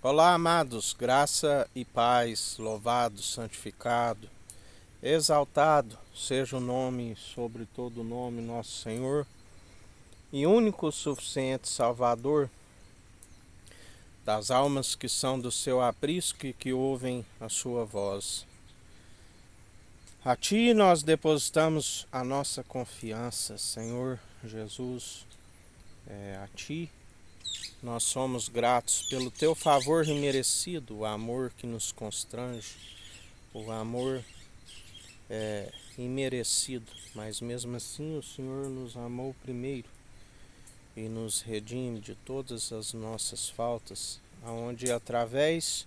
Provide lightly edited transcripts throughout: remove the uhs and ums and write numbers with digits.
Olá, amados, graça e paz, louvado, santificado, exaltado seja o nome sobre todo nome, nosso Senhor e único suficiente Salvador das almas que são do seu aprisco e que ouvem a sua voz. A Ti nós depositamos a nossa confiança, Senhor Jesus, a Ti nós somos gratos pelo Teu favor imerecido, o amor que nos constrange, o amor imerecido, mas mesmo assim o Senhor nos amou primeiro e nos redime de todas as nossas faltas, aonde através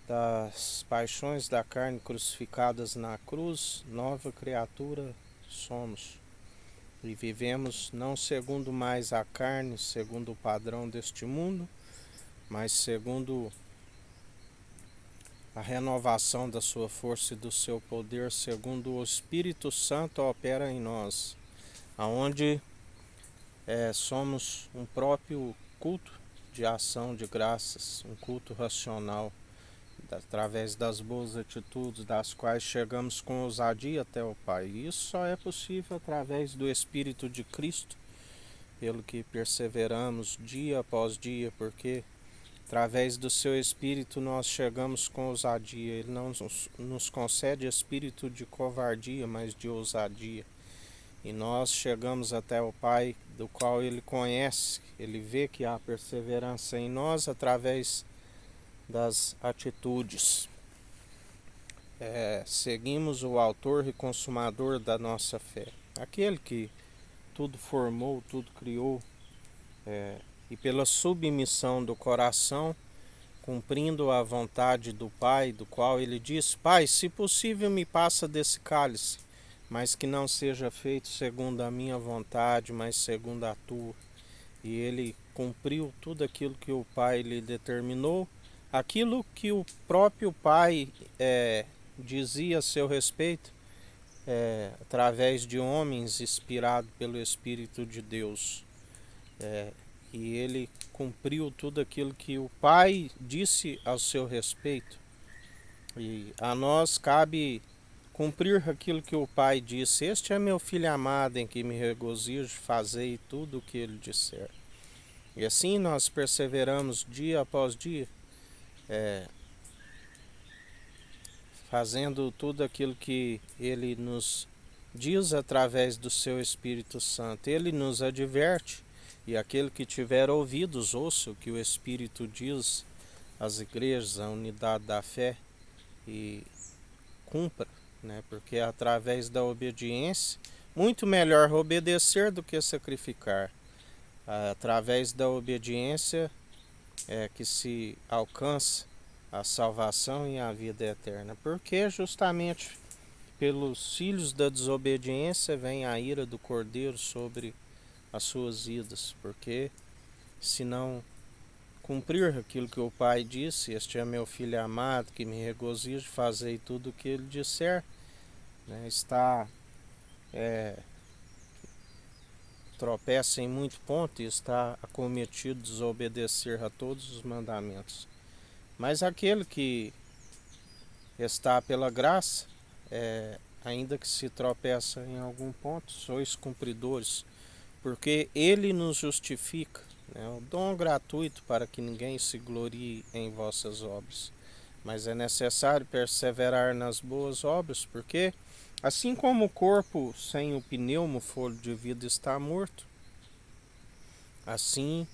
das paixões da carne crucificadas na cruz, nova criatura somos e vivemos não segundo mais a carne, segundo o padrão deste mundo, mas segundo a renovação da sua força e do seu poder, segundo o Espírito Santo opera em nós, aonde somos um próprio culto de ação de graças, um culto racional, através das boas atitudes, das quais chegamos com ousadia até o Pai. E isso só é possível através do Espírito de Cristo, pelo que perseveramos dia após dia, porque através do seu Espírito nós chegamos com ousadia. Ele não nos concede espírito de covardia, mas de ousadia. E nós chegamos até o Pai, do qual Ele conhece, Ele vê que há perseverança em nós através das atitudes. Seguimos o autor e consumador da nossa fé, aquele que tudo formou, tudo criou, e pela submissão do coração, cumprindo a vontade do Pai, do qual Ele diz: Pai, se possível me passa desse cálice, mas que não seja feito segundo a minha vontade, mas segundo a tua. E ele cumpriu tudo aquilo que o Pai lhe determinou, aquilo que o próprio Pai dizia a seu respeito, através de homens inspirado pelo Espírito de Deus. E ele cumpriu tudo aquilo que o Pai disse ao seu respeito. E a nós cabe cumprir aquilo que o Pai disse: Este é meu filho amado em que me regozijo, fazei tudo o que ele disser. E assim nós perseveramos dia após dia, fazendo tudo aquilo que ele nos diz através do seu Espírito Santo. Ele nos adverte, e aquele que tiver ouvidos, ouça o que o Espírito diz às igrejas, à unidade da fé, e cumpra, né? Porque através da obediência, muito melhor obedecer do que sacrificar. Através da obediência é que se alcança a salvação e a vida eterna. Porque justamente pelos filhos da desobediência vem a ira do Cordeiro sobre as suas vidas. Porque se não cumprir aquilo que o Pai disse: Este é meu filho amado, que me regozijo, fazei tudo o que ele disser, né? Tropeça em muito ponto e está acometido de desobedecer a todos os mandamentos. Mas aquele que está pela graça, ainda que se tropeça em algum ponto, sois cumpridores, porque ele nos justifica, né? O dom gratuito para que ninguém se glorie em vossas obras. Mas é necessário perseverar nas boas obras, porque assim como o corpo sem o pneumo, fôlego de vida, está morto, assim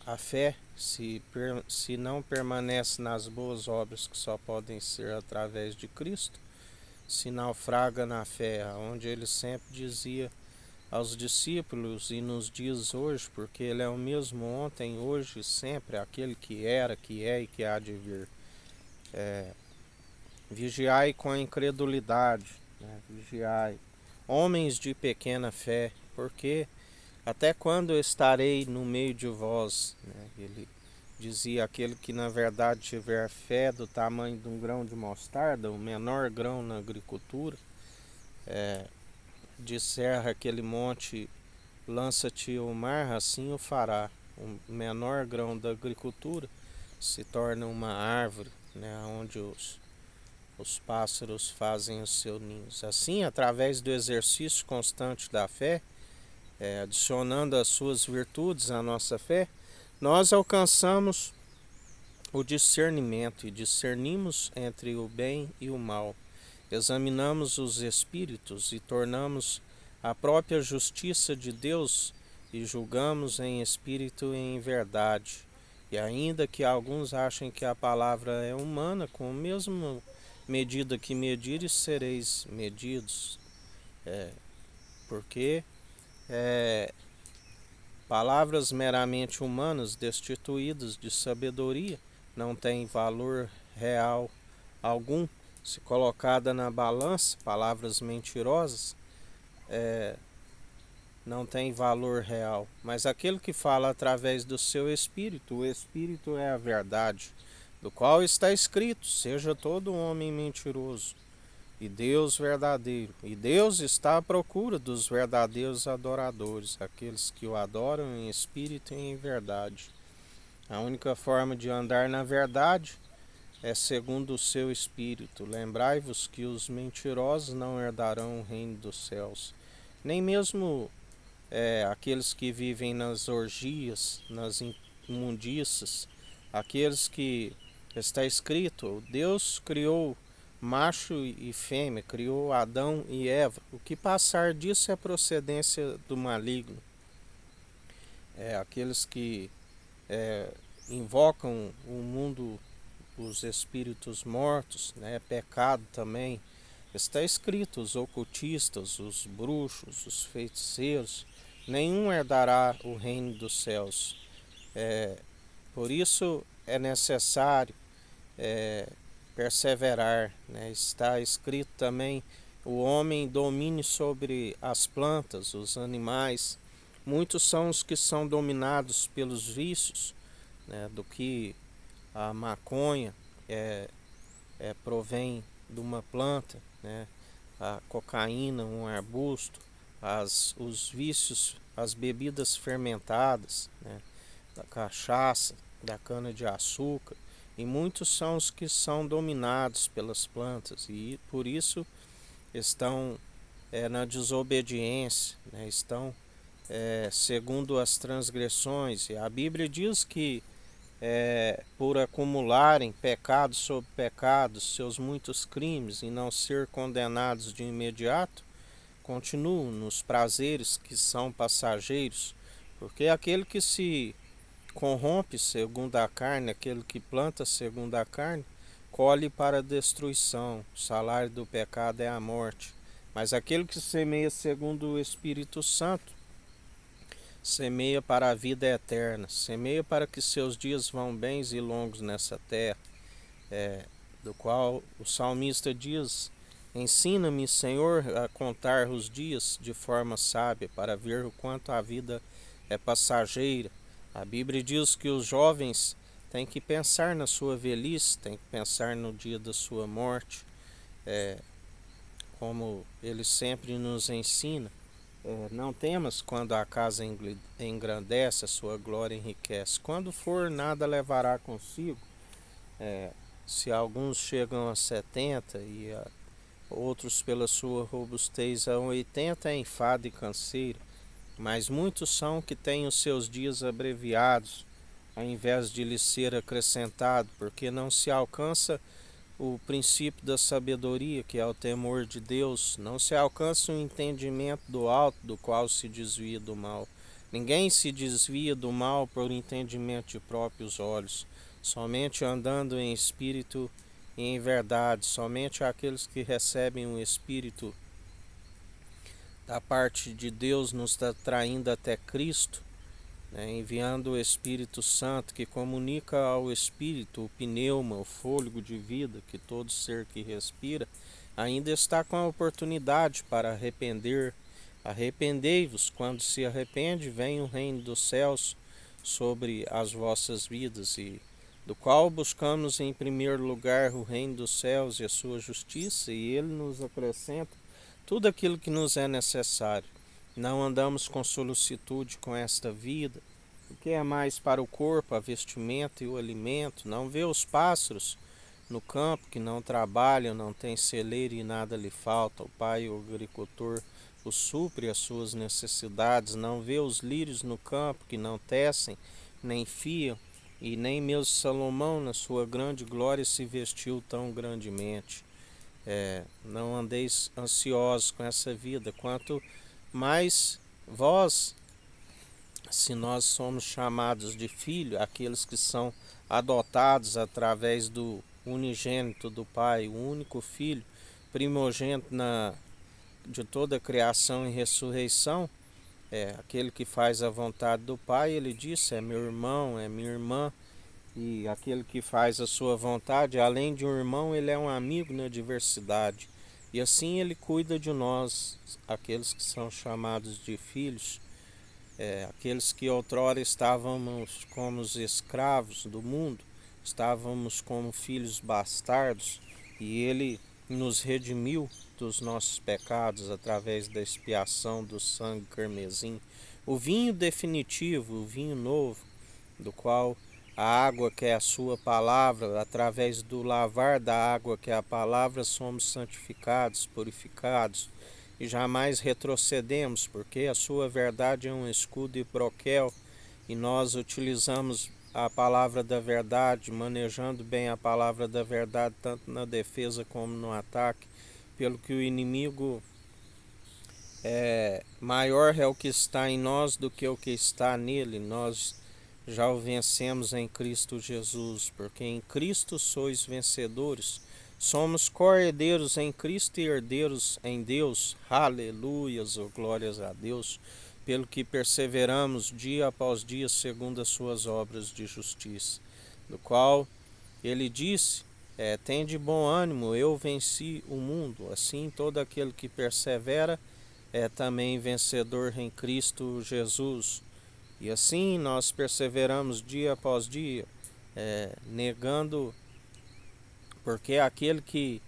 a fé, se não permanece nas boas obras que só podem ser através de Cristo, se naufraga na fé, onde ele sempre dizia aos discípulos e nos diz hoje, porque ele é o mesmo ontem, hoje e sempre, aquele que era, que é e que há de vir. Vigiai com a incredulidade, né? Vigiai, homens de pequena fé, porque até quando eu estarei no meio de vós? Né? Ele dizia: aquele que na verdade tiver fé do tamanho de um grão de mostarda, o menor grão na agricultura, disser aquele monte: lança-te ao mar, assim o fará. o menor grão da agricultura se torna uma árvore, né, onde os pássaros fazem os seus ninhos. Assim, através do exercício constante da fé, adicionando as suas virtudes à nossa fé, nós alcançamos o discernimento e discernimos entre o bem e o mal. Examinamos os espíritos e tornamos a própria justiça de Deus e julgamos em espírito e em verdade. E ainda que alguns achem que a palavra é humana, com a mesma medida que medires, sereis medidos. Porque palavras meramente humanas, destituídas de sabedoria, não têm valor real algum. Se colocada na balança, palavras mentirosas, não tem valor real. Mas aquele que fala através do seu espírito, o espírito é a verdade, do qual está escrito: seja todo homem mentiroso e Deus verdadeiro. E Deus está à procura dos verdadeiros adoradores, aqueles que o adoram em espírito e em verdade. A única forma de andar na verdade é segundo o seu espírito. Lembrai-vos que os mentirosos não herdarão o reino dos céus. Nem mesmo aqueles que vivem nas orgias, nas imundícias, aqueles que está escrito: Deus criou macho e fêmea, criou Adão e Eva. O que passar disso é procedência do maligno. Aqueles que invocam o mundo, os espíritos mortos, pecado também. Está escrito: os ocultistas, os bruxos, os feiticeiros, nenhum herdará o reino dos céus. Por isso é necessário perseverar. Está escrito também: o homem domine sobre as plantas, os animais. Muitos são os que são dominados pelos vícios, do que a maconha provém de uma planta, a cocaína, um arbusto, os vícios, as bebidas fermentadas, da cachaça, da cana-de-açúcar, e muitos são os que são dominados pelas plantas e por isso estão na desobediência, estão segundo as transgressões. E a Bíblia diz que por acumularem pecado sobre pecados, seus muitos crimes, e não ser condenados de imediato, continuam nos prazeres que são passageiros, porque aquele que se corrompe segundo a carne, aquele que planta segundo a carne, colhe para a destruição. O salário do pecado é a morte. Mas aquele que semeia segundo o Espírito Santo, semeia para a vida eterna, semeia para que seus dias vão bens e longos nessa terra, do qual o salmista diz: ensina-me, Senhor, a contar os dias de forma sábia, para ver o quanto a vida é passageira. A Bíblia diz que os jovens têm que pensar na sua velhice, têm que pensar no dia da sua morte, como ele sempre nos ensina. Não temas quando a casa engrandece, a sua glória enriquece. Quando for, nada levará consigo. Se alguns chegam a 70 e outros, pela sua robustez, a 80, é enfado e canseira. Mas muitos são que têm os seus dias abreviados, ao invés de lhes ser acrescentado, porque não se alcança o princípio da sabedoria, que é o temor de Deus. Não se alcança o entendimento do alto, do qual se desvia do mal. Ninguém se desvia do mal por entendimento de próprios olhos, somente andando em espírito e em verdade. Somente aqueles que recebem o Espírito da parte de Deus nos atraindo até Cristo, enviando o Espírito Santo, que comunica ao Espírito o pneuma, o fôlego de vida que todo ser que respira ainda está com a oportunidade para arrepender. Arrependei-vos. Quando se arrepende, vem o reino dos céus sobre as vossas vidas, e do qual buscamos em primeiro lugar o reino dos céus e a sua justiça, e ele nos acrescenta tudo aquilo que nos é necessário. Não andamos com solicitude com esta vida, que é mais para o corpo, a vestimenta e o alimento. Não vê os pássaros no campo que não trabalham, não tem celeiro e nada lhe falta. O Pai, o agricultor, o supre as suas necessidades. Não vê os lírios no campo que não tecem, nem fiam, e nem mesmo Salomão na sua grande glória se vestiu tão grandemente. Não andeis ansiosos com essa vida, quanto mais vós, se nós somos chamados de filho, aqueles que são adotados através do unigênito do Pai, o único Filho, primogênito de toda a criação e ressurreição, aquele que faz a vontade do Pai, ele disse, é meu irmão, é minha irmã, e aquele que faz a sua vontade, além de um irmão, ele é um amigo na diversidade. E assim ele cuida de nós, aqueles que são chamados de filhos, aqueles que outrora estávamos como os escravos do mundo, estávamos como filhos bastardos, e ele nos redimiu dos nossos pecados através da expiação do sangue carmesim. O vinho definitivo, o vinho novo, do qual a água que é a sua palavra, através do lavar da água que é a palavra, somos santificados, purificados, e jamais retrocedemos, porque a sua verdade é um escudo e broquel, e nós utilizamos a palavra da verdade, manejando bem a palavra da verdade, tanto na defesa como no ataque, pelo que o inimigo maior é o que está em nós do que o que está nele. Nós já o vencemos em Cristo Jesus, porque em Cristo sois vencedores. Somos co-herdeiros em Cristo e herdeiros em Deus. Aleluias, ou glórias a Deus, pelo que perseveramos dia após dia segundo as suas obras de justiça, do qual ele disse, tende bom ânimo, eu venci o mundo. Assim todo aquele que persevera é também vencedor em Cristo Jesus. E assim nós perseveramos dia após dia, negando, porque aquele que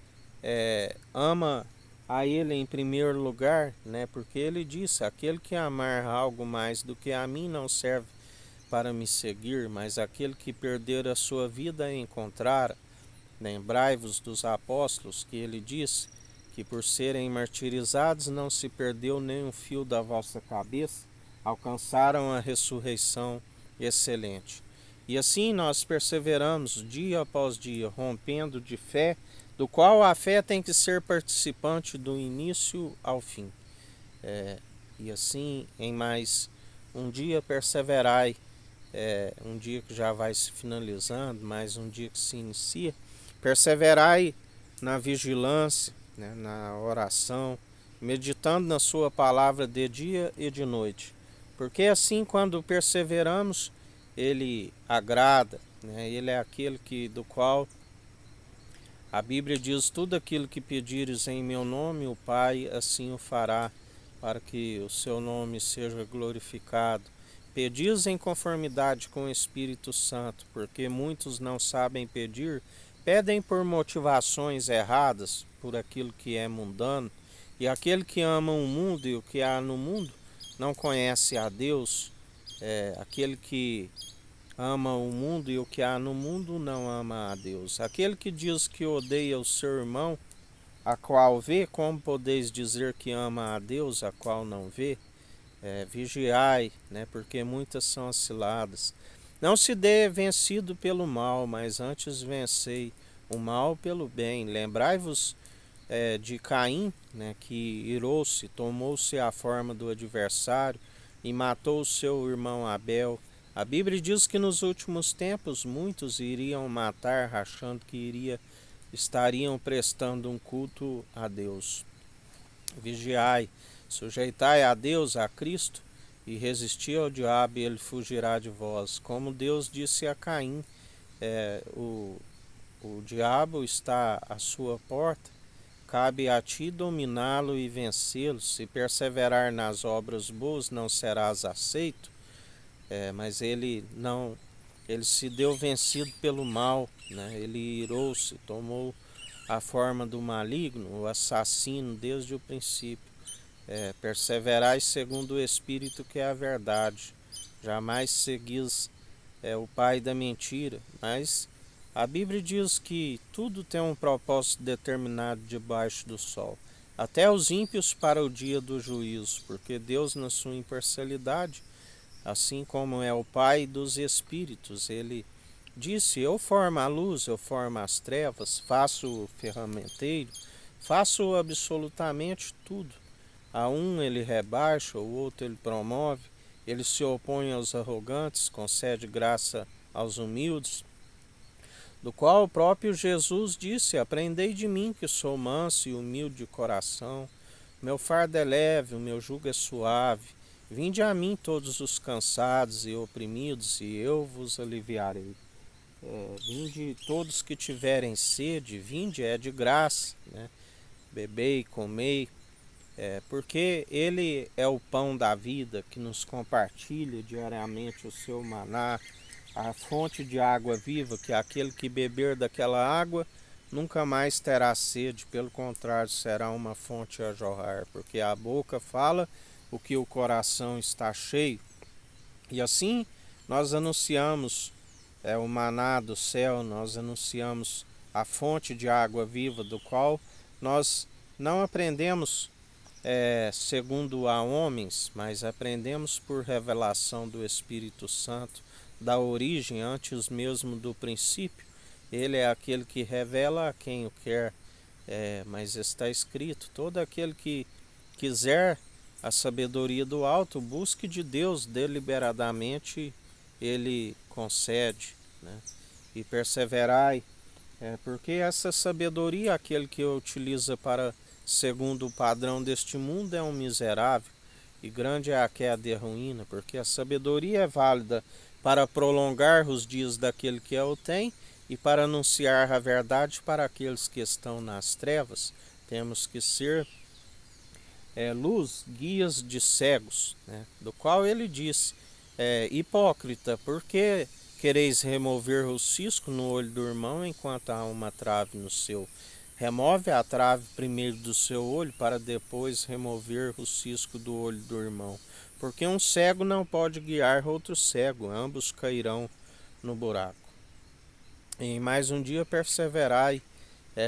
ama a ele em primeiro lugar, né? Porque ele disse, aquele que amar algo mais do que a mim não serve para me seguir, mas aquele que perder a sua vida e encontrar. Lembrai-vos dos apóstolos que ele disse que por serem martirizados não se perdeu nem um fio da vossa cabeça, alcançaram a ressurreição excelente. E assim nós perseveramos dia após dia, rompendo de fé, do qual a fé tem que ser participante do início ao fim. E assim, em mais um dia perseverai, um dia que já vai se finalizando, mais um dia que se inicia, perseverai na vigilância, né, na oração, meditando na sua palavra de dia e de noite. Porque assim, quando perseveramos, ele agrada, né? Ele é aquele do qual a Bíblia diz, tudo aquilo que pedires em meu nome, o Pai assim o fará, para que o seu nome seja glorificado. Pedis em conformidade com o Espírito Santo, porque muitos não sabem pedir, pedem por motivações erradas, por aquilo que é mundano, e aquele que ama o mundo e o que há no mundo não conhece a Deus. Aquele que ama o mundo e o que há no mundo não ama a Deus. Aquele que diz que odeia o seu irmão, a qual vê, como podeis dizer que ama a Deus, a qual não vê? Vigiai, né, porque muitas são as ciladas. Não se dê vencido pelo mal, mas antes vencei o mal pelo bem. Lembrai-vos de Caim, né, que irou-se, tomou-se a forma do adversário e matou o seu irmão Abel. A Bíblia diz que nos últimos tempos muitos iriam matar, achando que estariam prestando um culto a Deus. Vigiai, sujeitai a Deus, a Cristo, e resisti ao diabo, e ele fugirá de vós. Como Deus disse a Caim, o diabo está à sua porta, cabe a ti dominá-lo e vencê-lo. Se perseverar nas obras boas, não serás aceito. Mas ele se deu vencido pelo mal, né? Ele irou-se, tomou a forma do maligno, o assassino desde o princípio. Perseverai segundo o Espírito, que é a verdade. jamais seguis o pai da mentira. Mas a Bíblia diz que tudo tem um propósito determinado debaixo do sol, até os ímpios para o dia do juízo, porque Deus, na sua imparcialidade, assim como é o Pai dos Espíritos, ele disse: eu formo a luz, eu formo as trevas, faço o ferramenteiro, faço absolutamente tudo. A um ele rebaixa, o outro ele promove, ele se opõe aos arrogantes, concede graça aos humildes, do qual o próprio Jesus disse: aprendei de mim, que sou manso e humilde de coração, meu fardo é leve, o meu jugo é suave. Vinde a mim todos os cansados e oprimidos, e eu vos aliviarei. Vinde todos que tiverem sede, vinde, é de graça, né? Bebei, comei, porque Ele é o pão da vida que nos compartilha diariamente o seu maná, a fonte de água viva, que aquele que beber daquela água nunca mais terá sede, pelo contrário, será uma fonte a jorrar, porque a boca fala o que o coração está cheio. E assim nós anunciamos o maná do céu, nós anunciamos a fonte de água viva, do qual nós não aprendemos segundo a homens, mas aprendemos por revelação do Espírito Santo, da origem antes mesmo do princípio. Ele é aquele que revela a quem o quer, mas está escrito: todo aquele que quiser a sabedoria do alto, busque de Deus deliberadamente, ele concede, né? E perseverai, porque essa sabedoria, aquele que utiliza para segundo o padrão deste mundo, é um miserável, e grande é a queda e a ruína, porque a sabedoria é válida para prolongar os dias daquele que a o tem, e para anunciar a verdade para aqueles que estão nas trevas. Temos que ser luz, guias de cegos, né? Do qual ele disse: hipócrita, por que quereis remover o cisco no olho do irmão enquanto há uma trave no seu? Remove a trave primeiro do seu olho, para depois remover o cisco do olho do irmão. Porque um cego não pode guiar outro cego, ambos cairão no buraco. Em mais um dia perseverai,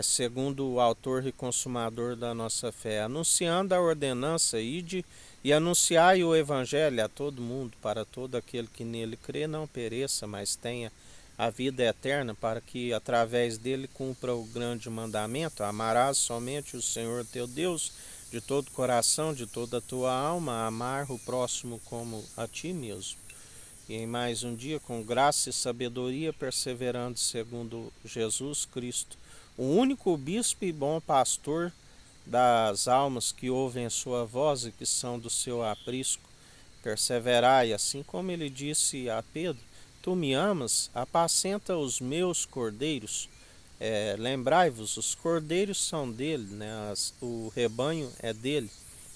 segundo o autor e consumador da nossa fé, anunciando a ordenança, ide e anunciai o evangelho a todo mundo, para todo aquele que nele crê não pereça, mas tenha a vida eterna, para que através dele cumpra o grande mandamento: amarás somente o Senhor teu Deus de todo o coração, de toda a tua alma, amar o próximo como a ti mesmo. E em mais um dia, com graça e sabedoria, perseverando segundo Jesus Cristo, o único bispo e bom pastor das almas que ouvem a sua voz e que são do seu aprisco, perseverai, assim como ele disse a Pedro: tu me amas, apacenta os meus cordeiros. Lembrai-vos, os cordeiros são dele, né? O rebanho é dele.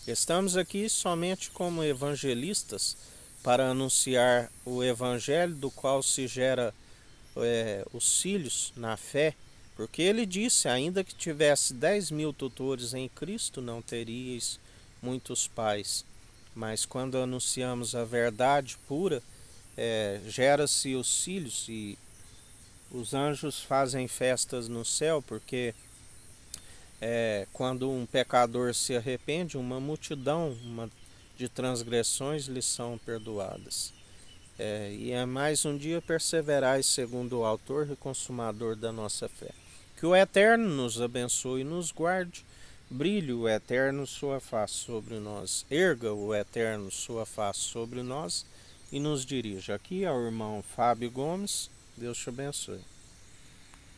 Estamos aqui somente como evangelistas, para anunciar o evangelho, do qual se gera os filhos na fé, porque ele disse: ainda que tivesse 10.000 tutores em Cristo, não teríeis muitos pais. Mas quando anunciamos a verdade pura, gera-se os filhos, e os anjos fazem festas no céu, porque quando um pecador se arrepende, uma multidão de transgressões lhe são perdoadas. E é mais um dia perseverai, segundo o autor e consumador da nossa fé. Que o Eterno nos abençoe e nos guarde. Brilhe o Eterno sua face sobre nós. Erga o Eterno sua face sobre nós e nos dirija. Aqui é o irmão Fábio Gomes. Deus te abençoe.